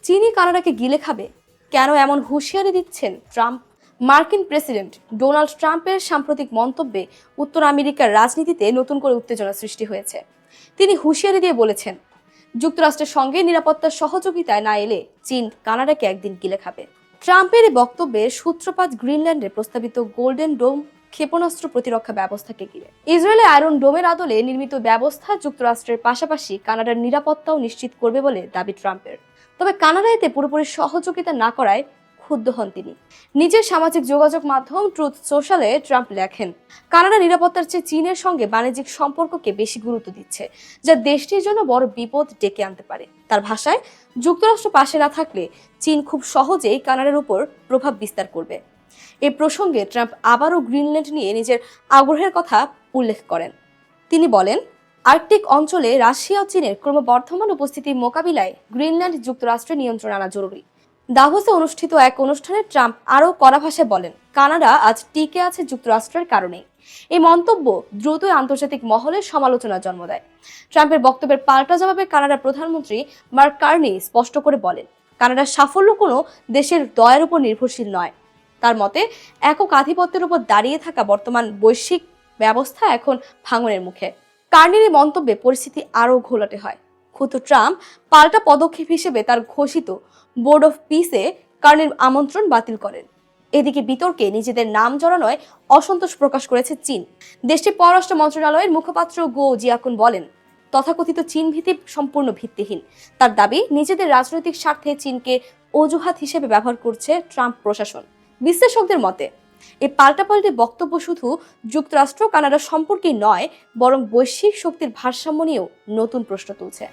চীনই কানাডাকে গিলে খাবে, কেন এমন হুঁশিয়ারি দিচ্ছেন ট্রাম্প? মার্কিন প্রেসিডেন্ট ডোনাল্ড ট্রাম্পের সাম্প্রতিক মন্তব্যে উত্তর আমেরিকার রাজনীতিতে নতুন করে উত্তেজনা সৃষ্টি হয়েছে। তিনি হুঁশিয়ারি দিয়ে বলেছেন, যুক্তরাষ্ট্রের সঙ্গে নিরাপত্তার সহযোগিতায় না এলে চীন কানাডাকে একদিন গিলে খাবে। ট্রাম্পের এই বক্তব্যের সূত্রপাত গ্রিনল্যান্ডের প্রস্তাবিত গোল্ডেন ডোম ক্ষেপণাস্ত্র প্রতিরক্ষা ব্যবস্থাকে ঘিরে। ইসরায়েলে আয়রন ডোমের আদলে নির্মিত ব্যবস্থা যুক্তরাষ্ট্রের পাশাপাশি কানাডার নিরাপত্তাও নিশ্চিত করবে বলে দাবি ট্রাম্পের। তবে কানাডা এতে পুরোপুরি সহযোগিতা না করায় ক্ষুব্ধ হন তিনি। নিজের সামাজিক যোগাযোগ মাধ্যম ট্রুথ সোশ্যালে ট্রাম্প লেখেন, কানাডা নিরাপত্তার চেয়ে চীনের সঙ্গে বাণিজ্যিক সম্পর্ককে বেশি গুরুত্ব দিচ্ছে, যা দেশটির জন্য বড় বিপদ ডেকে আনতে পারে। তার ভাষায়, যুক্তরাষ্ট্র পাশে না থাকলে চীন খুব সহজেই কানাডার উপর প্রভাব বিস্তার করবে। এ প্রসঙ্গে ট্রাম্প আবারও গ্রিনল্যান্ড নিয়ে নিজের আগ্রহের কথা উল্লেখ করেন। তিনি বলেন, আর্কটিক অঞ্চলে রাশিয়া ও চীনের ক্রমবর্ধমান উপস্থিতির মোকাবিলায় গ্রিনল্যান্ড যুক্তরাষ্ট্রের নিয়ন্ত্রণ আনা জরুরি। দাভোসে অনুষ্ঠিত এক অনুষ্ঠানে ট্রাম্প আরও কড়া ভাষায় বলেন, কানাডা আজ টিকে আছে যুক্তরাষ্ট্রের কারণেই। এই মন্তব্য দ্রুতই আন্তর্জাতিক মহলে সমালোচনার জন্ম দেয়। ট্রাম্পের বক্তব্যের পাল্টা জবাবে কানাডার প্রধানমন্ত্রী মার্ক কার্নি স্পষ্ট করে বলেন, কানাডার সাফল্য কোনো দেশের দয়ার উপর নির্ভরশীল নয়। তার মতে, একক আধিপত্যের উপর দাঁড়িয়ে থাকা বর্তমান বৈশ্বিক ব্যবস্থা এখন ভাঙনের মুখে। কার্নির এই মন্তব্যে পরিস্থিতি আরও ঘোলাটে হয়। ক্ষুব্ধ ট্রাম্প পাল্টা পদক্ষেপ হিসেবে তার ঘোষিত বোর্ড অফ পিসে কার্নির আমন্ত্রণ বাতিল করেন। এদিকে বিতর্কে নিজেদের নাম জড়ানোয় অসন্তোষ প্রকাশ করেছে চীন। দেশটির পররাষ্ট্র মন্ত্রণালয়ের মুখপাত্র গো জিয়াকুন বলেন, তথাকথিত চীন ভীতি সম্পূর্ণ ভিত্তিহীন। তার দাবি, নিজেদের রাজনৈতিক স্বার্থে চীনকে অজুহাত হিসেবে ব্যবহার করছে ট্রাম্প প্রশাসন। বিশ্লেষকদের মতে, এই পাল্টাপাল্টি বক্তব্য শুধু যুক্তরাষ্ট্র কানাডা সম্পর্কেই নয়, বরং বৈশ্বিক শক্তির ভারসাম্য নিয়েও নতুন প্রশ্ন তুলছে।